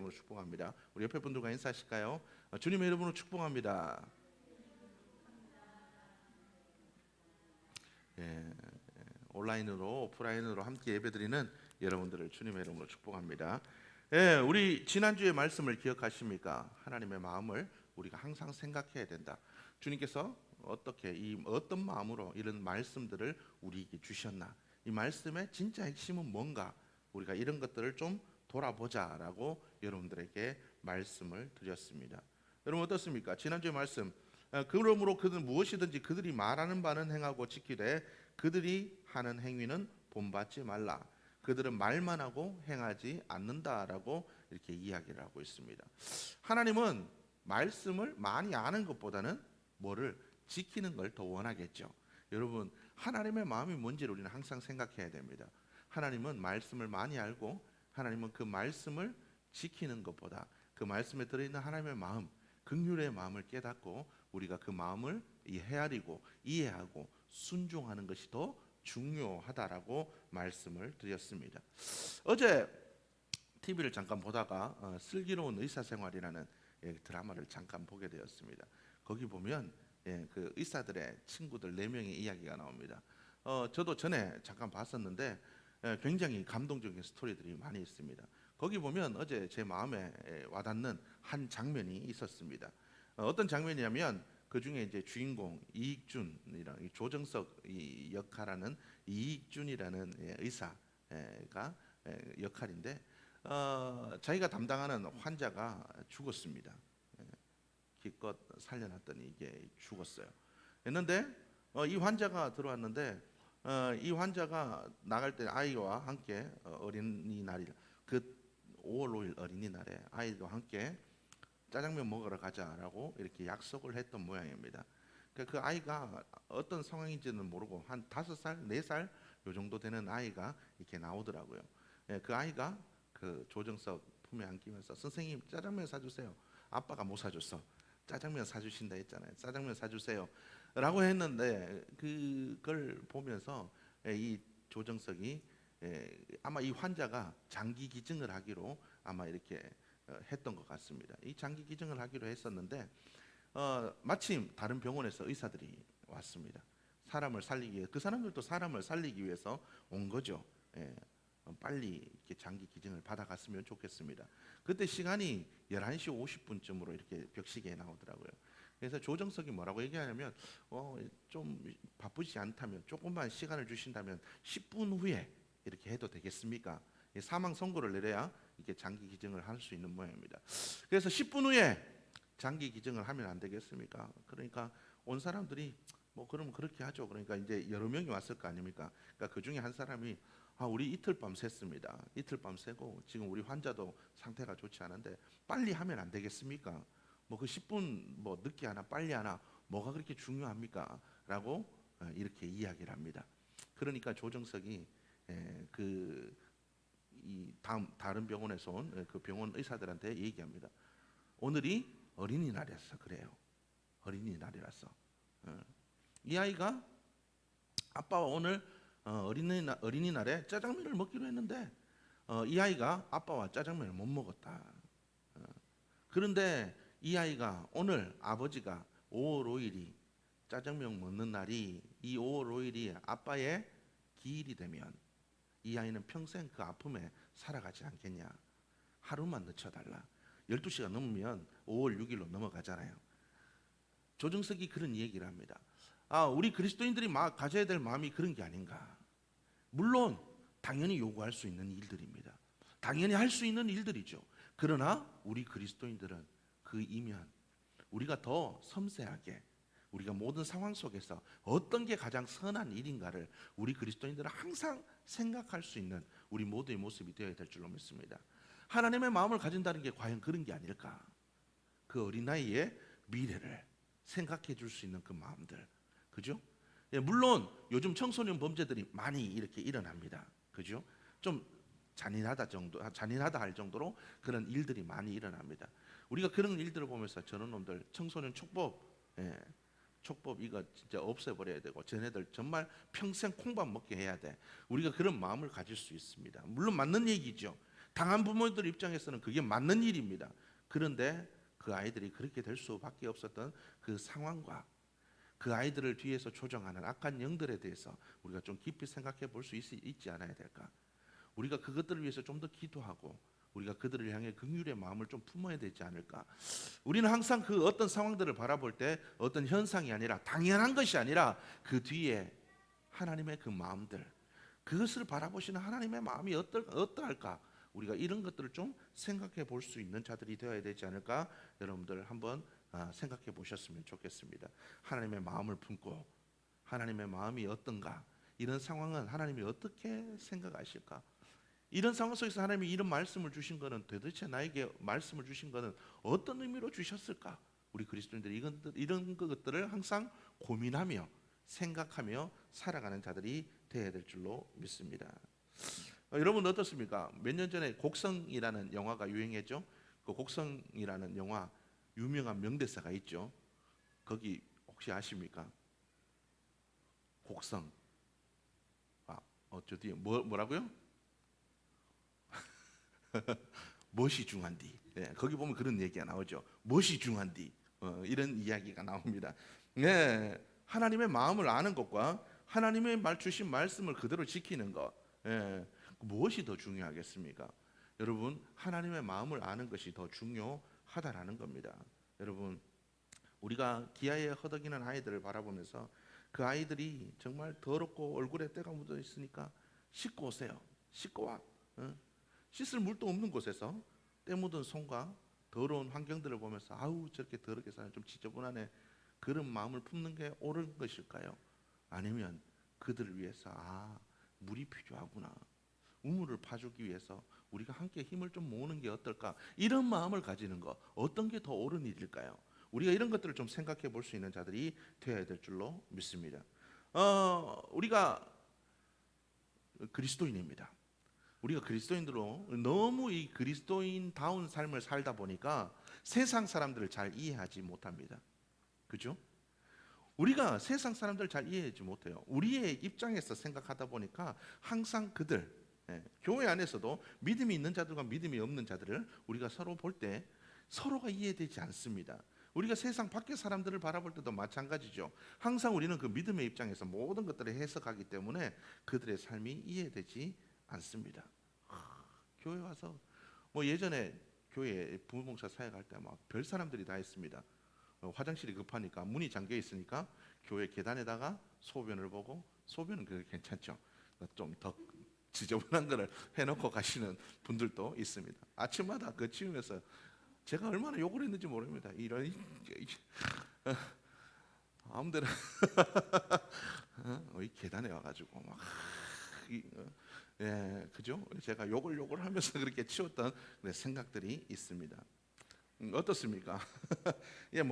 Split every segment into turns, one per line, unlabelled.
이름으로 축복합니다. 우리 옆에 분들과 인사하실까요? 주님의 이름으로 축복합니다. 예, 온라인으로 오프라인으로 함께 예배드리는 여러분들을 주님의 이름으로 축복합니다. 예, 우리 지난주의 말씀을 기억하십니까? 하나님의 마음을 우리가 항상 생각해야 된다. 주님께서 어떤 마음으로 이런 말씀들을 우리에게 주셨나? 이 말씀의 진짜 핵심은 뭔가? 우리가 이런 것들을 좀 돌아보자라고 여러분들에게 말씀을 드렸습니다. 여러분 어떻습니까? 지난주의 말씀, 그러므로 그들은 무엇이든지 그들이 말하는 바는 행하고 지키되 그들이 하는 행위는 본받지 말라. 그들은 말만 하고 행하지 않는다라고 이렇게 이야기를 하고 있습니다. 하나님은 말씀을 많이 아는 것보다는 뭐를 지키는 걸 더 원하겠죠. 여러분, 하나님의 마음이 뭔지를 우리는 항상 생각해야 됩니다. 하나님은 말씀을 많이 알고 하나님은 그 말씀을 지키는 것보다 그 말씀에 들어있는 하나님의 마음, 긍휼의 마음을 깨닫고 우리가 그 마음을 헤아리고 이해하고 순종하는 것이 더 중요하다라고 말씀을 드렸습니다. 어제 TV를 잠깐 보다가 슬기로운 의사생활이라는 드라마를 잠깐 보게 되었습니다. 거기 보면 그 의사들의 친구들 4명의 이야기가 나옵니다. 저도 전에 잠깐 봤었는데 굉장히 감동적인 스토리들이 많이 있습니다. 거기 보면 어제 제 마음에 와닿는 한 장면이 있었습니다. 어떤 장면이냐면 그 중에 이제 주인공 이익준이랑 조정석 역할하는 이익준이라는 의사가 역할인데 자기가 담당하는 환자가 죽었습니다. 기껏 살려놨더니 이게 죽었어요. 했는데 이 환자가 들어왔는데 이 환자가 나갈 때 아이와 함께 어린이날이 그 5월 5일 어린이날에 아이와 함께 짜장면 먹으러 가자라고 이렇게 약속을 했던 모양입니다. 그 아이가 어떤 상황인지는 모르고 한 5살, 4살 요 정도 되는 아이가 이렇게 나오더라고요. 그 아이가 그 조정석 품에 안기면서 선생님 짜장면 사주세요. 아빠가 못 사줬어. 짜장면 사주신다 했잖아요. 짜장면 사주세요 라고 했는데 그걸 보면서 이 조정석이 아마 이 환자가 장기 기증을 하기로 아마 이렇게 했던 것 같습니다. 이 장기 기증을 하기로 했었는데 마침 다른 병원에서 의사들이 왔습니다. 사람을 살리기 위해 그 사람들도 사람을 살리기 위해서 온 거죠. 빨리 이렇게 장기 기증을 받아갔으면 좋겠습니다. 그때 시간이 11시 50분쯤으로 이렇게 벽시계에 나오더라고요. 그래서 조정석이 뭐라고 얘기하냐면 좀 바쁘지 않다면 조금만 시간을 주신다면 10분 후에 이렇게 해도 되겠습니까? 사망 선고를 내려야 이게 장기 기증을 할 수 있는 모양입니다. 그래서 10분 후에 장기 기증을 하면 안 되겠습니까? 그러니까 온 사람들이 뭐 그러면 그렇게 하죠. 그러니까 이제 여러 명이 왔을 거 아닙니까? 그러니까 그 중에 한 사람이 우리 이틀 밤 샜습니다. 이틀 밤 새고 지금 우리 환자도 상태가 좋지 않은데 빨리 하면 안 되겠습니까? 뭐 그 10분 뭐 늦게 하나 빨리 하나 뭐가 그렇게 중요합니까? 라고 이렇게 이야기를 합니다. 그러니까 조정석이 다른 병원에서 온 그 병원 의사들한테 얘기합니다. 오늘이 어린이날이라서 그래요. 어린이날이라서 이 아이가 아빠와 오늘 어린이날에 짜장면을 먹기로 했는데 이 아이가 아빠와 짜장면을 못 먹었다. 그런데 이 아이가 오늘 아버지가 5월 5일이 짜장면 먹는 날이 이 5월 5일이 아빠의 기일이 되면 이 아이는 평생 그 아픔에 살아가지 않겠냐. 하루만 늦춰달라. 12시가 넘으면 5월 6일로 넘어가잖아요. 조정석이 그런 얘기를 합니다. 우리 그리스도인들이 가져야 될 마음이 그런 게 아닌가. 물론 당연히 요구할 수 있는 일들입니다. 당연히 할 수 있는 일들이죠. 그러나 우리 그리스도인들은 그 이면 우리가 더 섬세하게 우리가 모든 상황 속에서 어떤 게 가장 선한 일인가를 우리 그리스도인들은 항상 생각할 수 있는 우리 모두의 모습이 되어야 될 줄로 믿습니다. 하나님의 마음을 가진다는 게 과연 그런 게 아닐까? 그 어린아이의 미래를 생각해 줄 수 있는 그 마음들, 그죠? 물론 요즘 청소년 범죄들이 많이 이렇게 일어납니다. 그죠? 좀 잔인하다 할 정도로 그런 일들이 많이 일어납니다. 우리가 그런 일들을 보면서 저런 놈들 청소년 촉법 이거 진짜 없애버려야 되고 쟤네들 정말 평생 콩밥 먹게 해야 돼. 우리가 그런 마음을 가질 수 있습니다. 물론 맞는 얘기죠. 당한 부모들 입장에서는 그게 맞는 일입니다. 그런데 그 아이들이 그렇게 될 수밖에 없었던 그 상황과 그 아이들을 뒤에서 조종하는 악한 영들에 대해서 우리가 좀 깊이 생각해 볼 수 있지 않아야 될까? 우리가 그것들을 위해서 좀 더 기도하고 우리가 그들을 향해 긍휼의 마음을 좀 품어야 되지 않을까? 우리는 항상 그 어떤 상황들을 바라볼 때 어떤 현상이 아니라 당연한 것이 아니라 그 뒤에 하나님의 그 마음들, 그것을 바라보시는 하나님의 마음이 어떠할까? 우리가 이런 것들을 좀 생각해 볼 수 있는 자들이 되어야 되지 않을까? 여러분들 한번 생각해 보셨으면 좋겠습니다. 하나님의 마음을 품고 하나님의 마음이 어떤가? 이런 상황은 하나님이 어떻게 생각하실까? 이런 상황 속에서 하나님이 이런 말씀을 주신 것은 도대체 나에게 말씀을 주신 것은 어떤 의미로 주셨을까? 우리 그리스도인들이 이런 것들을 항상 고민하며 생각하며 살아가는 자들이 되어야 될 줄로 믿습니다. 여러분 어떻습니까? 몇 년 전에 곡성이라는 영화가 유행했죠. 그 곡성이라는 영화 유명한 명대사가 있죠. 거기 혹시 아십니까? 곡성. 저 뒤에 뭐라고요? 무엇이 중한디? 네, 거기 보면 그런 얘기가 나오죠. 무엇이 중한디? 이런 이야기가 나옵니다. 네, 하나님의 마음을 아는 것과 하나님의 주신 말씀을 그대로 지키는 것, 무엇이 더 중요하겠습니까? 여러분, 하나님의 마음을 아는 것이 더 중요하다라는 겁니다. 여러분, 우리가 기아에 허덕이는 아이들을 바라보면서 그 아이들이 정말 더럽고 얼굴에 때가 묻어 있으니까 씻고 오세요. 씻고 와. 씻을 물도 없는 곳에서 때 묻은 손과 더러운 환경들을 보면서 아우 저렇게 더럽게 사는 좀 지저분하네, 그런 마음을 품는 게 옳은 것일까요? 아니면 그들을 위해서 물이 필요하구나, 우물을 파주기 위해서 우리가 함께 힘을 좀 모으는 게 어떨까, 이런 마음을 가지는 것, 어떤 게 더 옳은 일일까요? 우리가 이런 것들을 좀 생각해 볼 수 있는 자들이 되어야 될 줄로 믿습니다. 우리가 그리스도인입니다. 우리가 그리스도인으로 너무 이 그리스도인다운 삶을 살다 보니까 세상 사람들을 잘 이해하지 못합니다. 그죠? 우리가 세상 사람들을 잘 이해하지 못해요. 우리의 입장에서 생각하다 보니까 항상 그들, 교회 안에서도 믿음이 있는 자들과 믿음이 없는 자들을 우리가 서로 볼 때 서로가 이해되지 않습니다. 우리가 세상 밖의 사람들을 바라볼 때도 마찬가지죠. 항상 우리는 그 믿음의 입장에서 모든 것들을 해석하기 때문에 그들의 삶이 이해되지 않습니다. 교회 와서 예전에 교회 부흥봉사 사역할 때 막 별 사람들이 다 있습니다. 화장실이 급하니까 문이 잠겨 있으니까 교회 계단에다가 소변을 보고, 소변은 그게 괜찮죠. 좀 더 지저분한 거를 해놓고 가시는 분들도 있습니다. 아침마다 그 치우면서 제가 얼마나 욕을 했는지 모릅니다. 이런 아무데나 이 계단에 와가지고 막 그죠? 제가 욕을 하면서 그렇게 치웠던 생각들이 있습니다. 어떻습니까?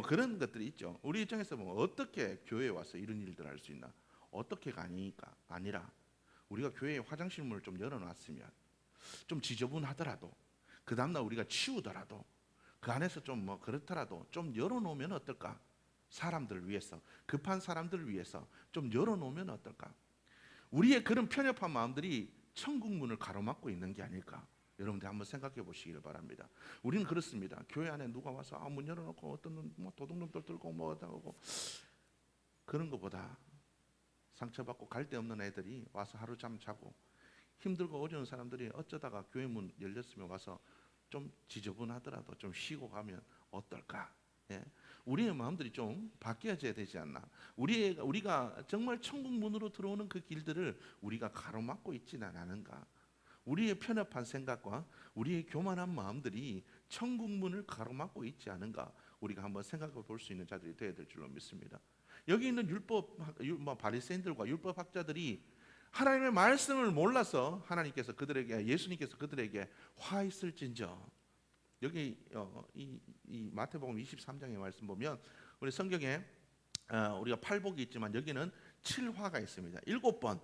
그런 것들이 있죠. 우리 입장에서 어떻게 교회에 와서 이런 일들을 할 수 있나? 어떻게가 아니라 우리가 교회에 화장실 문을 좀 열어놨으면, 좀 지저분하더라도 그 다음날 우리가 치우더라도 그 안에서 좀 그렇더라도 좀 열어놓으면 어떨까? 사람들을 위해서, 급한 사람들을 위해서 좀 열어놓으면 어떨까? 우리의 그런 편협한 마음들이 천국 문을 가로막고 있는 게 아닐까? 여러분들 한번 생각해 보시길 바랍니다. 우리는 그렇습니다. 교회 안에 누가 와서 문 열어놓고 어떤 놈 도둑놈들 들고 하고 그런 것보다 상처받고 갈 데 없는 애들이 와서 하루 잠 자고 힘들고 어려운 사람들이 어쩌다가 교회 문 열렸으면 와서 좀 지저분하더라도 좀 쉬고 가면 어떨까? 우리의 마음들이 좀 바뀌어져야 되지 않나? 우리가 정말 천국 문으로 들어오는 그 길들을 우리가 가로막고 있지는 않은가? 우리의 편협한 생각과 우리의 교만한 마음들이 천국 문을 가로막고 있지 않은가? 우리가 한번 생각해 볼 수 있는 자들이 되어야 될 줄로 믿습니다. 여기 있는 바리새인들과 율법학자들이 하나님의 말씀을 몰라서 예수님께서 그들에게 화 있을진저. 여기 이 마태복음 23장의 말씀 보면 우리 성경에 우리가 팔복이 있지만 여기는 7화가 있습니다. 7번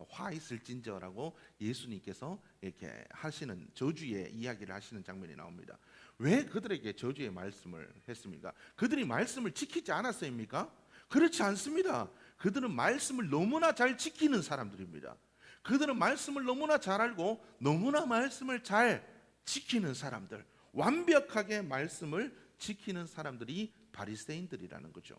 화 있을진저라고 예수님께서 이렇게 하시는 저주의 이야기를 하시는 장면이 나옵니다. 왜 그들에게 저주의 말씀을 했습니까? 그들이 말씀을 지키지 않았습니까? 그렇지 않습니다. 그들은 말씀을 너무나 잘 지키는 사람들입니다. 그들은 말씀을 너무나 잘 알고 너무나 말씀을 잘 지키는 사람들, 완벽하게 말씀을 지키는 사람들이 바리새인들이라는 거죠.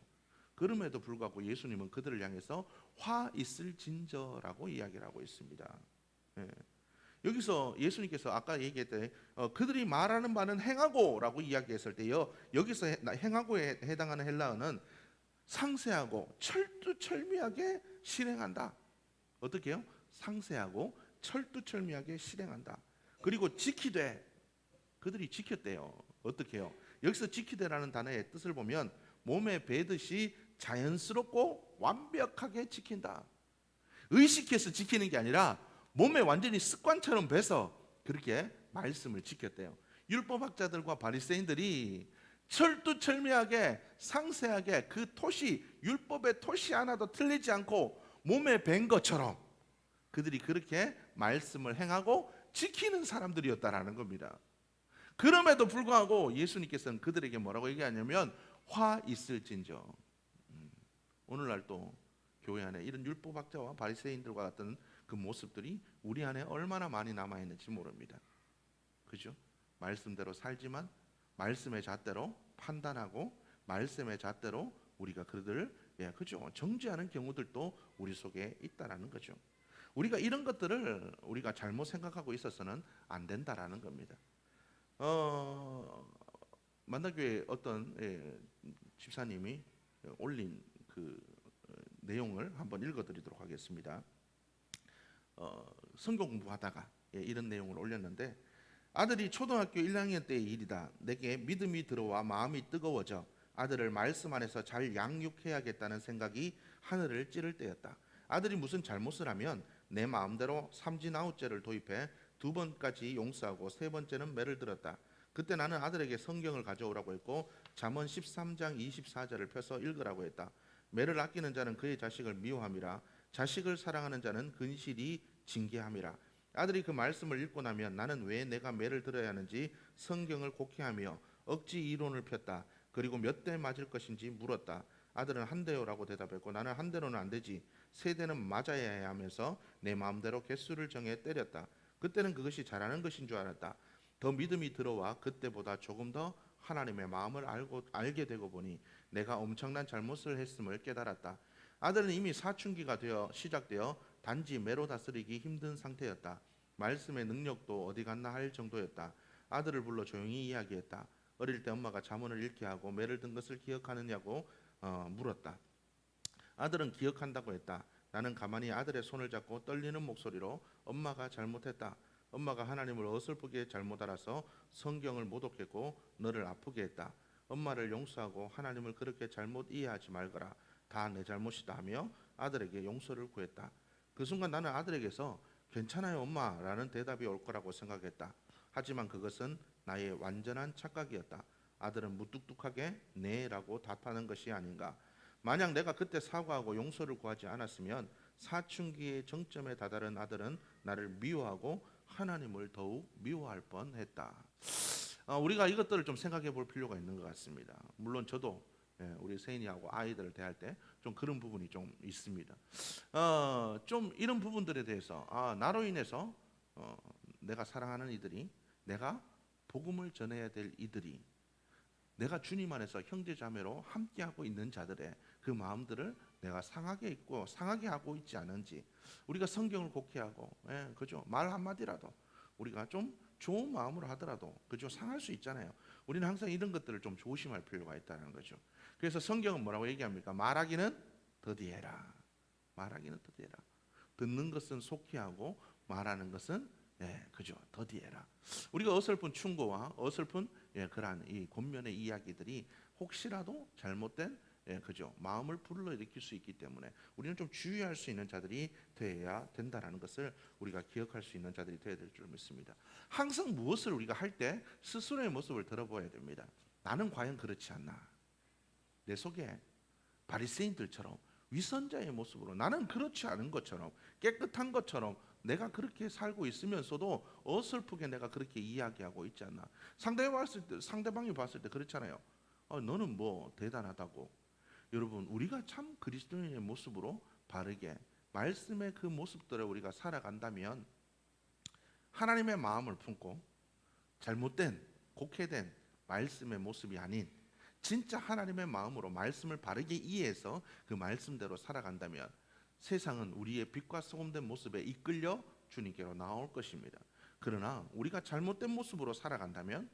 그럼에도 불구하고 예수님은 그들을 향해서 화 있을진저라고 이야기를 하고 있습니다. 예. 여기서 예수님께서 아까 얘기했던 그들이 말하는 바는 행하고라고 이야기했을 때요, 여기서 행하고에 해당하는 헬라어는 상세하고 철두철미하게 실행한다. 어떻게요? 상세하고 철두철미하게 실행한다. 그리고 지키되, 그들이 지켰대요. 어떻게요? 여기서 지키되라는 단어의 뜻을 보면 몸에 배듯이 자연스럽고 완벽하게 지킨다. 의식해서 지키는 게 아니라 몸에 완전히 습관처럼 배서 그렇게 말씀을 지켰대요. 율법학자들과 바리새인들이 철두철미하게 상세하게 그 토시, 율법의 토시 하나도 틀리지 않고 몸에 밴 것처럼 그들이 그렇게 말씀을 행하고 지키는 사람들이었다라는 겁니다. 그럼에도 불구하고 예수님께서는 그들에게 뭐라고 얘기하냐면 화 있을진저. 오늘날 또 교회 안에 이런 율법학자와 바리새인들과 같은 그 모습들이 우리 안에 얼마나 많이 남아 있는지 모릅니다. 그죠? 말씀대로 살지만 말씀의 잣대로 판단하고 말씀의 잣대로 우리가 그들을 그죠? 정죄하는 경우들도 우리 속에 있다라는 거죠. 우리가 이런 것들을 우리가 잘못 생각하고 있어서는 안 된다라는 겁니다. 만나교회 어떤 집사님이 올린 그 내용을 한번 읽어드리도록 하겠습니다. 성경 공부하다가 이런 내용을 올렸는데, 아들이 초등학교 1학년 때의 일이다. 내게 믿음이 들어와 마음이 뜨거워져 아들을 말씀 안에서 잘 양육해야겠다는 생각이 하늘을 찌를 때였다. 아들이 무슨 잘못을 하면 내 마음대로 삼진아웃죄를 도입해 2번까지 용서하고 3번째는 매를 들었다. 그때 나는 아들에게 성경을 가져오라고 했고 잠언 13장 24절을 펴서 읽으라고 했다. 매를 아끼는 자는 그의 자식을 미워함이라. 자식을 사랑하는 자는 근실이 징계함이라. 아들이 그 말씀을 읽고 나면 나는 왜 내가 매를 들어야 하는지 성경을 곡해하며 억지 이론을 폈다. 그리고 몇 대 맞을 것인지 물었다. 아들은 한 대요라고 대답했고 나는 한 대로는 안 되지, 3대는 맞아야 해 하면서 내 마음대로 개수를 정해 때렸다. 그때는 그것이 잘하는 것인 줄 알았다. 더 믿음이 들어와 그때보다 조금 더 하나님의 마음을 알게 되고 보니 내가 엄청난 잘못을 했음을 깨달았다. 아들은 이미 사춘기가 시작되어 단지 매로 다스리기 힘든 상태였다. 말씀의 능력도 어디 갔나 할 정도였다. 아들을 불러 조용히 이야기했다. 어릴 때 엄마가 잠언을 읽게 하고 매를 든 것을 기억하느냐고 물었다. 아들은 기억한다고 했다. 나는 가만히 아들의 손을 잡고 떨리는 목소리로 엄마가 잘못했다. 엄마가 하나님을 어설프게 잘못 알아서 성경을 모독했고 너를 아프게 했다. 엄마를 용서하고 하나님을 그렇게 잘못 이해하지 말거라. 다 내 잘못이다 하며 아들에게 용서를 구했다. 그 순간 나는 아들에게서 괜찮아요 엄마라는 대답이 올 거라고 생각했다. 하지만 그것은 나의 완전한 착각이었다. 아들은 무뚝뚝하게 네라고 답하는 것이 아닌가. 만약 내가 그때 사과하고 용서를 구하지 않았으면 사춘기의 정점에 다다른 아들은 나를 미워하고 하나님을 더욱 미워할 뻔했다. 우리가 이것들을 좀 생각해 볼 필요가 있는 것 같습니다. 물론 저도 우리 세인이하고 아이들을 대할 때 좀 그런 부분이 좀 있습니다. 좀 이런 부분들에 대해서 나로 인해서 내가 사랑하는 이들이, 내가 복음을 전해야 될 이들이, 내가 주님 안에서 형제자매로 함께하고 있는 자들의 그 마음들을 내가 상하게 하고 있지 않은지, 우리가 성경을 곡해하고 그죠? 말 한마디라도 우리가 좀 좋은 마음으로 하더라도 그죠? 상할 수 있잖아요. 우리는 항상 이런 것들을 좀 조심할 필요가 있다는 거죠. 그래서 성경은 뭐라고 얘기합니까? 말하기는 더디해라. 말하기는 더디해라. 듣는 것은 속히 하고 말하는 것은 그죠? 더디해라. 우리가 어설픈 충고와 어설픈 그러한 이 권면의 이야기들이 혹시라도 잘못된 그죠? 마음을 불러일으킬 수 있기 때문에 우리는 좀 주의할 수 있는 자들이 되어야 된다라는 것을 우리가 기억할 수 있는 자들이 되어야 될 줄 믿습니다. 항상 무엇을 우리가 할 때 스스로의 모습을 들어보아야 됩니다. 나는 과연 그렇지 않나? 내 속에 바리새인들처럼 위선자의 모습으로, 나는 그렇지 않은 것처럼, 깨끗한 것처럼 내가 그렇게 살고 있으면서도 어설프게 내가 그렇게 이야기하고 있지 않나. 상대방이 봤을 때 그렇잖아요. 너는 뭐 대단하다고. 여러분, 우리가 참 그리스도인의 모습으로 바르게 말씀의 그 모습들을 우리가 살아간다면 하나님의 마음을 품고 잘못된 곡해된 말씀의 모습이 아닌 진짜 하나님의 마음으로 말씀을 바르게 이해해서 그 말씀대로 살아간다면 세상은 우리의 빛과 소금된 모습에 이끌려 주님께로 나올 것입니다. 그러나 우리가 잘못된 모습으로 살아간다면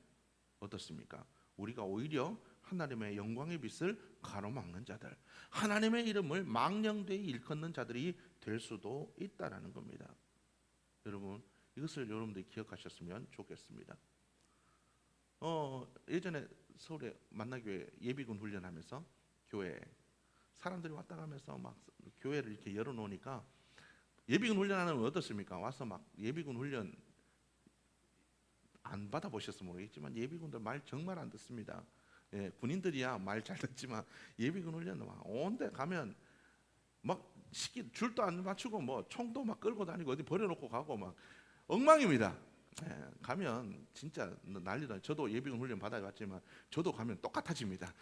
어떻습니까? 우리가 오히려 하나님의 영광의 빛을 가로막는 자들, 하나님의 이름을 망령되이 일컫는 자들이 될 수도 있다라는 겁니다. 여러분, 이것을 여러분들이 기억하셨으면 좋겠습니다. 예전에 서울의 만나교회 예비군 훈련하면서 교회 사람들이 왔다 가면서 막 교회를 이렇게 열어놓으니까 예비군 훈련하는 건 어떻습니까? 와서 막 예비군 훈련 안 받아보셨으면 모르겠지만 예비군들 말 정말 안 듣습니다. 예, 군인들이야 말 잘 듣지만 예비군 훈련 막 온데 가면 막 줄도 안 맞추고 뭐 총도 막 끌고 다니고 어디 버려놓고 가고 막 엉망입니다. 예, 가면 진짜 난리다. 저도 예비군 훈련 받아봤지만 저도 가면 똑같아집니다.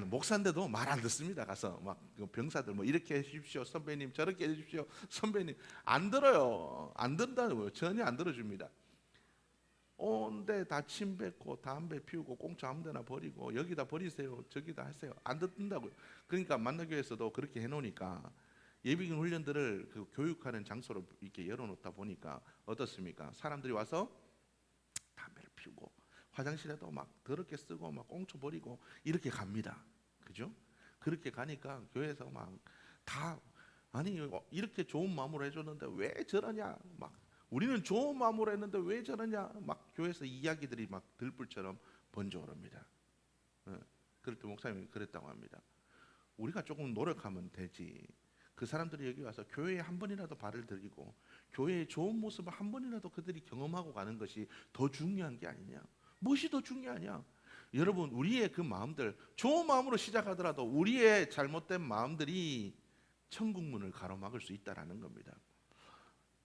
목사인데도 말 안 듣습니다. 가서 막 병사들 뭐 이렇게 해주십시오 선배님, 저렇게 해주십시오 선배님, 안 들어요. 안 듣는다고요. 전혀 안 들어줍니다. 온데 다 침 뱉고 담배 피우고 공차 아무데나 버리고 여기다 버리세요 저기다 하세요. 안 듣는다고요. 그러니까 만나교회에서도 그렇게 해놓으니까 예비군 훈련들을 그 교육하는 장소로 이렇게 열어놓다 보니까 어떻습니까? 사람들이 와서 담배를 피우고 화장실에도 막 더럽게 쓰고 막 꽁초 버리고 이렇게 갑니다. 그죠? 그렇게 가니까 교회에서 막 다 아니 이렇게 좋은 마음으로 해줬는데 왜 저러냐, 막 우리는 좋은 마음으로 했는데 왜 저러냐, 막 교회에서 이야기들이 막 들불처럼 번져오릅니다. 그럴 때 목사님이 그랬다고 합니다. 우리가 조금 노력하면 되지. 그 사람들이 여기 와서 교회에 한 번이라도 발을 들이고 교회의 좋은 모습을 한 번이라도 그들이 경험하고 가는 것이 더 중요한 게 아니냐. 무엇이 더 중요하냐? 여러분, 우리의 그 마음들, 좋은 마음으로 시작하더라도 우리의 잘못된 마음들이 천국 문을 가로막을 수 있다라는 겁니다.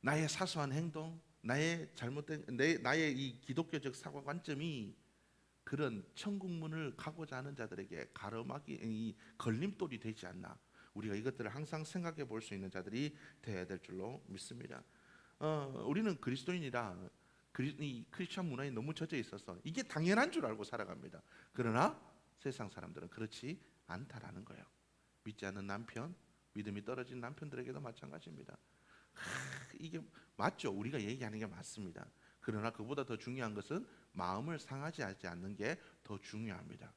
나의 사소한 행동, 나의 잘못된 나의 이 기독교적 사고 관점이 그런 천국 문을 가고자 하는 자들에게 가로막이 이 걸림돌이 되지 않나. 우리가 이것들을 항상 생각해 볼 수 있는 자들이 되어야 될 줄로 믿습니다. 우리는 그리스도인이라 이 크리스천 문화에 너무 젖어 있어서 이게 당연한 줄 알고 살아갑니다. 그러나 세상 사람들은 그렇지 않다라는 거예요. 믿지 않는 남편, 믿음이 떨어진 남편들에게도 마찬가지입니다. 이게 맞죠? 우리가 얘기하는 게 맞습니다. 그러나 그보다 더 중요한 것은 마음을 상하지 하지 않는 게 더 중요합니다.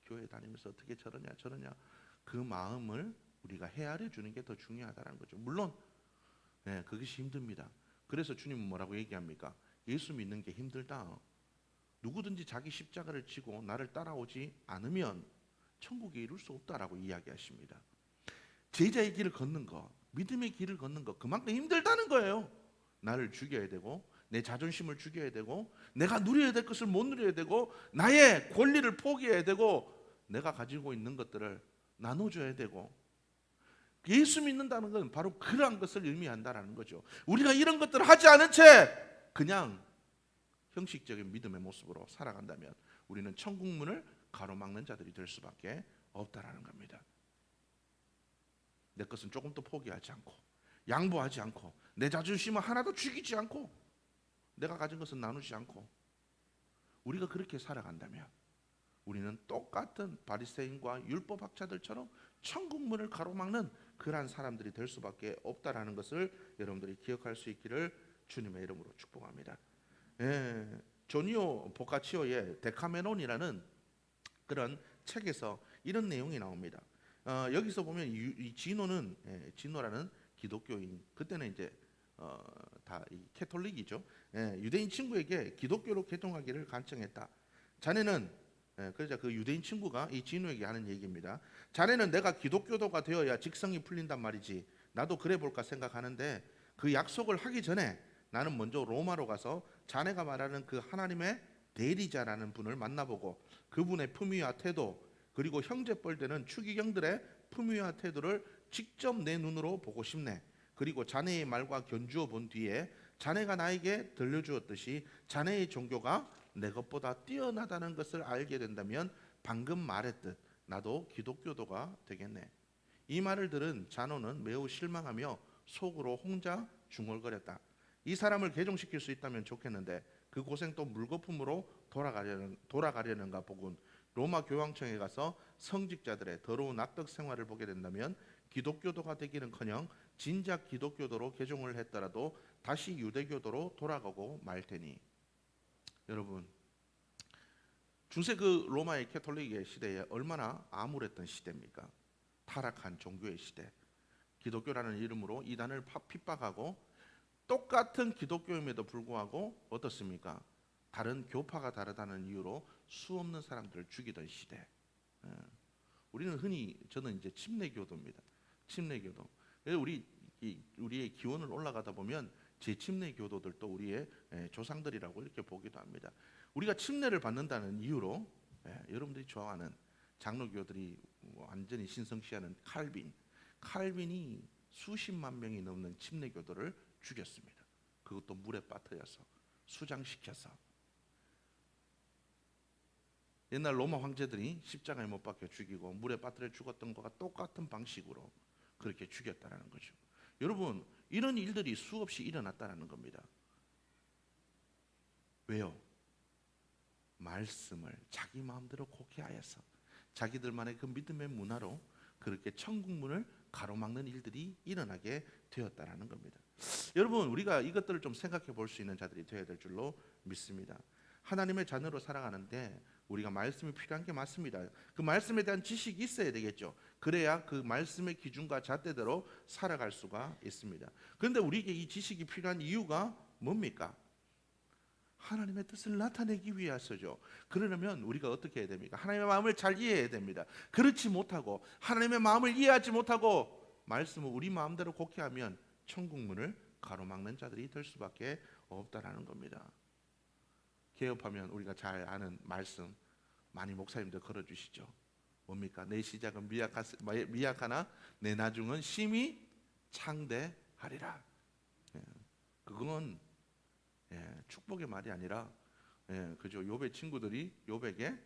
교회 다니면서 어떻게 저러냐 그 마음을 우리가 헤아려 주는 게 더 중요하다는 거죠. 물론 그것이 힘듭니다. 그래서 주님은 뭐라고 얘기합니까? 예수 믿는 게 힘들다. 누구든지 자기 십자가를 지고 나를 따라오지 않으면 천국에 이룰 수 없다라고 이야기하십니다. 제자의 길을 걷는 거, 믿음의 길을 걷는 거 그만큼 힘들다는 거예요. 나를 죽여야 되고 내 자존심을 죽여야 되고 내가 누려야 될 것을 못 누려야 되고 나의 권리를 포기해야 되고 내가 가지고 있는 것들을 나눠줘야 되고, 예수 믿는다는 건 바로 그러한 것을 의미한다는 거죠. 우리가 이런 것들을 하지 않은 채 그냥 형식적인 믿음의 모습으로 살아간다면 우리는 천국 문을 가로막는 자들이 될 수밖에 없다라는 겁니다. 내 것은 조금도 포기하지 않고 양보하지 않고 내 자존심을 하나도 죽이지 않고 내가 가진 것은 나누지 않고 우리가 그렇게 살아간다면 우리는 똑같은 바리새인과 율법학자들처럼 천국 문을 가로막는 그러한 사람들이 될 수밖에 없다라는 것을 여러분들이 기억할 수 있기를 주님의 이름으로 축복합니다. 조니오 보카치오의 데카메논이라는 그런 책에서 이런 내용이 나옵니다. 여기서 보면 이 진노라는 기독교인, 그때는 이제 다 이 캐톨릭이죠. 유대인 친구에게 기독교로 개종하기를 간청했다. 자네는 그러자 그 유대인 친구가 이 진우에게 하는 얘기입니다. 자네는 내가 기독교도가 되어야 직성이 풀린단 말이지. 나도 그래 볼까 생각하는데 그 약속을 하기 전에 나는 먼저 로마로 가서 자네가 말하는 그 하나님의 대리자라는 분을 만나보고 그분의 품위와 태도, 그리고 형제뻘되는 추기경들의 품위와 태도를 직접 내 눈으로 보고 싶네. 그리고 자네의 말과 견주어 본 뒤에 자네가 나에게 들려주었듯이 자네의 종교가 내 것보다 뛰어나다는 것을 알게 된다면 방금 말했듯 나도 기독교도가 되겠네. 이 말을 들은 자노는 매우 실망하며 속으로 혼자 중얼거렸다. 이 사람을 개종시킬 수 있다면 좋겠는데 그 고생 또 물거품으로 돌아가려는가 복은 로마 교황청에 가서 성직자들의 더러운 악덕 생활을 보게 된다면 기독교도가 되기는커녕 진작 기독교도로 개종을 했더라도 다시 유대교도로 돌아가고 말 테니. 여러분, 중세 그 로마의 캐톨릭의 시대에 얼마나 암울했던 시대입니까? 타락한 종교의 시대. 기독교라는 이름으로 이단을 핍박하고 똑같은 기독교임에도 불구하고 어떻습니까? 다른 교파가 다르다는 이유로 수없는 사람들을 죽이던 시대. 우리는 흔히 저는 이제 침례교도입니다. 침례교도. 우리의 기원을 올라가다 보면 제 침례교도들도 우리의 조상들이라고 이렇게 보기도 합니다. 우리가 침례를 받는다는 이유로 여러분들이 좋아하는 장로교들이 완전히 신성시하는 칼빈이 수십만 명이 넘는 침례교도를 죽였습니다. 그것도 물에 빠뜨려서 수장시켜서. 옛날 로마 황제들이 십자가에 못 박혀 죽이고 물에 빠뜨려 죽었던 것과 똑같은 방식으로 그렇게 죽였다라는 거죠. 여러분, 이런 일들이 수없이 일어났다라는 겁니다. 왜요? 말씀을 자기 마음대로 곡해하여서 자기들만의 그 믿음의 문화로 그렇게 천국문을 가로막는 일들이 일어나게 되었다라는 겁니다. 여러분, 우리가 이것들을 좀 생각해 볼 수 있는 자들이 되어야 될 줄로 믿습니다. 하나님의 자녀로 살아가는데 우리가 말씀이 필요한 게 맞습니다. 그 말씀에 대한 지식이 있어야 되겠죠. 그래야 그 말씀의 기준과 잣대대로 살아갈 수가 있습니다. 그런데 우리에게 이 지식이 필요한 이유가 뭡니까? 하나님의 뜻을 나타내기 위해서죠. 그러려면 우리가 어떻게 해야 됩니까? 하나님의 마음을 잘 이해해야 됩니다. 그렇지 못하고 하나님의 마음을 이해하지 못하고 말씀을 우리 마음대로 곡해하면 천국문을 가로막는 자들이 될 수밖에 없다라는 겁니다. 개업하면 우리가 잘 아는 말씀 많이 목사님들 걸어주시죠. 뭡니까? 내 시작은 미약하나 내 나중은 심히 창대하리라. 그건 축복의 말이 아니라 그죠. 욥의 친구들이 욥에게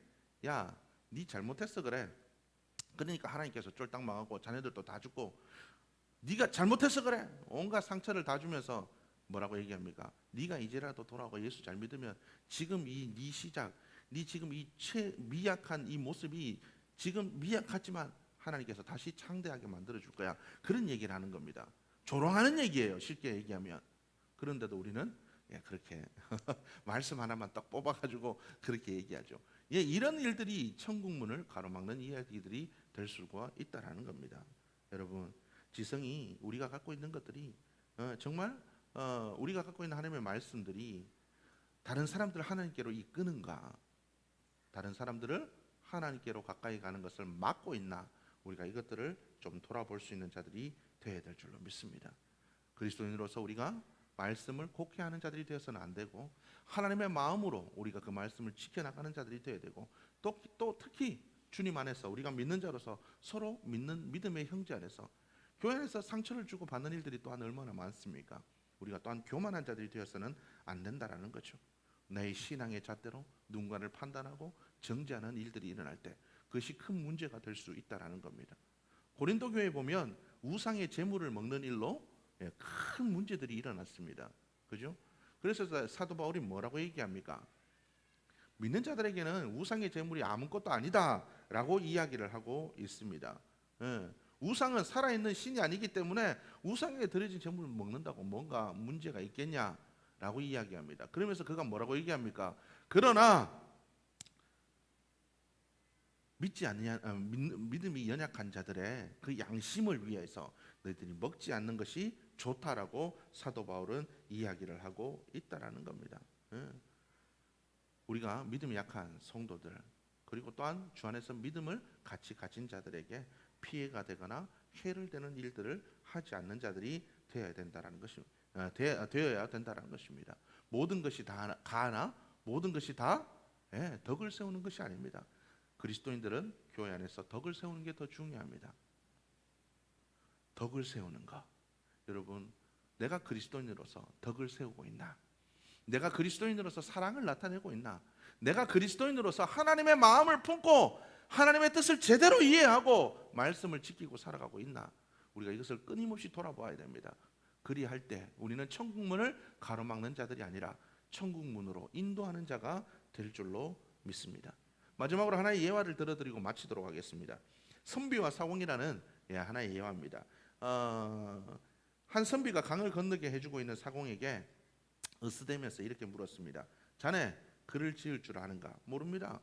야, 네 잘못했어 그래. 그러니까 하나님께서 쫄딱 망하고 자네들도 다 죽고 네가 잘못해서 그래. 온갖 상처를 다 주면서 뭐라고 얘기합니까? 네가 이제라도 돌아오고 예수 잘 믿으면 지금 이 네 시작, 네 지금 이 미약한 이 모습이 지금 미약하지만 하나님께서 다시 창대하게 만들어 줄 거야. 그런 얘기를 하는 겁니다. 조롱하는 얘기예요. 쉽게 얘기하면. 그런데도 우리는 그렇게 말씀 하나만 딱 뽑아가지고 그렇게 얘기하죠. 이런 일들이 천국문을 가로막는 이야기들이 될 수가 있다라는 겁니다. 여러분, 지성이 우리가 갖고 있는 것들이 정말 우리가 갖고 있는 하나님의 말씀들이 다른 사람들을 하나님께로 이끄는가, 다른 사람들을 하나님께로 가까이 가는 것을 막고 있나, 우리가 이것들을 좀 돌아볼 수 있는 자들이 되어야 될 줄로 믿습니다. 그리스도인으로서 우리가 말씀을 곡해하는 자들이 되어서는 안 되고 하나님의 마음으로 우리가 그 말씀을 지켜나가는 자들이 되어야 되고 또 특히 주님 안에서 우리가 믿는 자로서 서로 믿는 믿음의 형제 안에서 교회 안에서 상처를 주고 받는 일들이 또한 얼마나 많습니까? 우리가 또한 교만한 자들이 되어서는 안 된다라는 거죠. 내 신앙의 잣대로 누군가를 판단하고 정죄하는 일들이 일어날 때 그것이 큰 문제가 될 수 있다라는 겁니다. 고린도 교회에 보면 우상의 제물을 먹는 일로 큰 문제들이 일어났습니다. 그죠? 그래서 사도 바울이 뭐라고 얘기합니까? 믿는 자들에게는 우상의 제물이 아무것도 아니다라고 이야기를 하고 있습니다. 우상은 살아있는 신이 아니기 때문에 우상에 드려진 제물을 먹는다고 뭔가 문제가 있겠냐라고 이야기합니다. 그러면서 그가 뭐라고 얘기합니까? 그러나 믿음이 연약한 자들의 그 양심을 위해서 너희들이 먹지 않는 것이 좋다라고 사도 바울은 이야기를 하고 있다라는 겁니다. 우리가 믿음이 약한 성도들 그리고 또한 주 안에서 믿음을 같이 가진 자들에게 피해가 되거나 해를 되는 일들을 하지 않는 자들이 되어야 된다라는 것입니다. 되어야 된다라는 것입니다. 모든 것이 다 가나 모든 것이 다 덕을 세우는 것이 아닙니다. 그리스도인들은 교회 안에서 덕을 세우는 게 더 중요합니다. 덕을 세우는 것. 여러분, 내가 그리스도인으로서 덕을 세우고 있나? 내가 그리스도인으로서 사랑을 나타내고 있나? 내가 그리스도인으로서 하나님의 마음을 품고 하나님의 뜻을 제대로 이해하고 말씀을 지키고 살아가고 있나? 우리가 이것을 끊임없이 돌아보아야 됩니다. 그리할 때 우리는 천국문을 가로막는 자들이 아니라 천국 문으로 인도하는 자가 될 줄로 믿습니다. 마지막으로 하나의 예화를 들어드리고 마치도록 하겠습니다. 선비와 사공이라는 하나의 예화입니다. 한 선비가 강을 건너게 해주고 있는 사공에게 으스대면서 이렇게 물었습니다. 자네 글을 지을 줄 아는가? 모릅니다.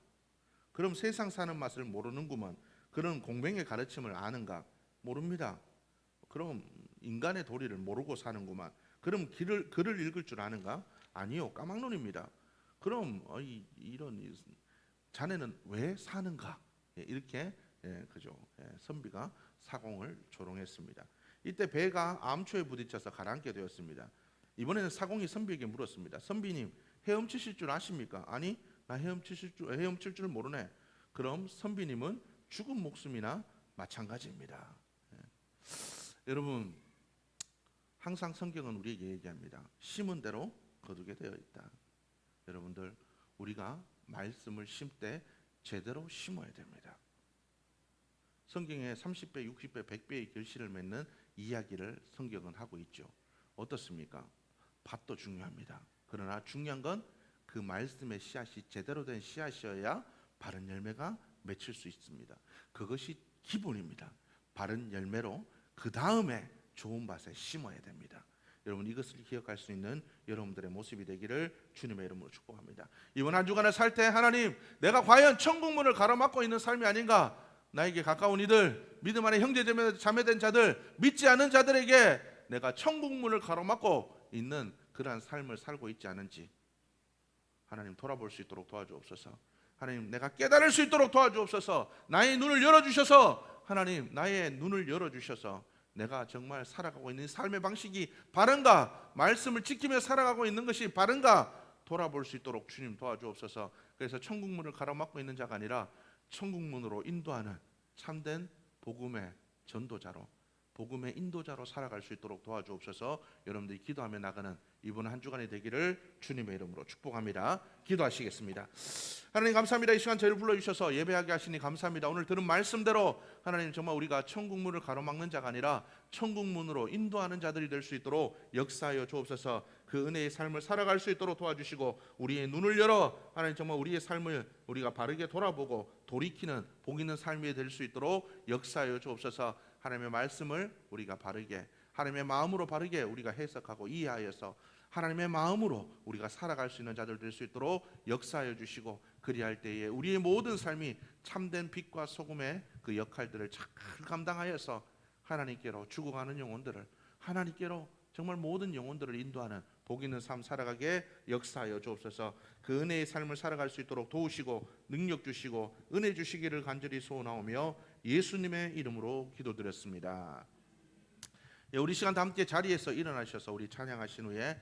그럼 세상 사는 맛을 모르는구먼. 그런 공병의 가르침을 아는가? 모릅니다. 그럼 인간의 도리를 모르고 사는구만. 그럼 글을 읽을 줄 아는가? 아니요, 까막눈입니다. 그럼 이런 자네는 왜 사는가? 이렇게 그죠. 선비가 사공을 조롱했습니다. 이때 배가 암초에 부딪혀서 가라앉게 되었습니다. 이번에는 사공이 선비에게 물었습니다. 선비님, 헤엄치실 줄 아십니까? 아니, 나 헤엄칠 줄 모르네. 그럼 선비님은 죽은 목숨이나 마찬가지입니다. 여러분, 항상 성경은 우리에게 얘기합니다. 심은 대로 거두게 되어 있다. 여러분들, 우리가 말씀을 심때 제대로 심어야 됩니다. 성경에 30배, 60배, 100배의 결실을 맺는 이야기를 성경은 하고 있죠. 어떻습니까? 밭도 중요합니다. 그러나 중요한 건 그 말씀의 씨앗이 제대로 된 씨앗이어야 바른 열매가 맺힐 수 있습니다. 그것이 기본입니다. 바른 열매로 그 다음에 좋은 밭에 심어야 됩니다. 여러분, 이것을 기억할 수 있는 여러분들의 모습이 되기를 주님의 이름으로 축복합니다. 이번 한 주간을 살 때 하나님, 내가 과연 천국문을 가로막고 있는 삶이 아닌가? 나에게 가까운 이들, 믿음 안에 형제 자매된 자들, 믿지 않은 자들에게 내가 천국문을 가로막고 있는 그러한 삶을 살고 있지 않은지 하나님 돌아볼 수 있도록 도와주옵소서. 하나님, 내가 깨달을 수 있도록 도와주옵소서. 나의 눈을 열어주셔서, 하나님 나의 눈을 열어주셔서 내가 정말 살아가고 있는 삶의 방식이 바른가, 말씀을 지키며 살아가고 있는 것이 바른가 돌아볼 수 있도록 주님 도와주옵소서. 그래서 천국문을 가로막고 있는 자가 아니라 천국문으로 인도하는 참된 복음의 전도자로, 복음의 인도자로 살아갈 수 있도록 도와주옵소서. 여러분들이 기도하며 나가는 이번 한 주간이 되기를 주님의 이름으로 축복합니다. 기도하시겠습니다. 하나님 감사합니다. 이 시간 저희를 불러주셔서 예배하게 하시니 감사합니다. 오늘 들은 말씀대로 하나님 정말 우리가 천국문을 가로막는 자가 아니라 천국문으로 인도하는 자들이 될 수 있도록 역사하여 주옵소서. 그 은혜의 삶을 살아갈 수 있도록 도와주시고 우리의 눈을 열어 하나님 정말 우리의 삶을 우리가 바르게 돌아보고 돌이키는 복 있는 삶이 될 수 있도록 역사하여 주옵소서. 하나님의 말씀을 우리가 바르게, 하나님의 마음으로 바르게 우리가 해석하고 이해하여서 하나님의 마음으로 우리가 살아갈 수 있는 자들 될 수 있도록 역사하여 주시고, 그리할 때에 우리의 모든 삶이 참된 빛과 소금의 그 역할들을 잘 감당하여서 하나님께로 죽어가는 영혼들을, 하나님께로 정말 모든 영혼들을 인도하는 복 있는 삶 살아가게 역사하여 주옵소서. 그 은혜의 삶을 살아갈 수 있도록 도우시고 능력 주시고 은혜 주시기를 간절히 소원하오며 예수님의 이름으로 기도드렸습니다. 우리 시간 다 함께 자리에서 일어나셔서 우리 찬양하신 후에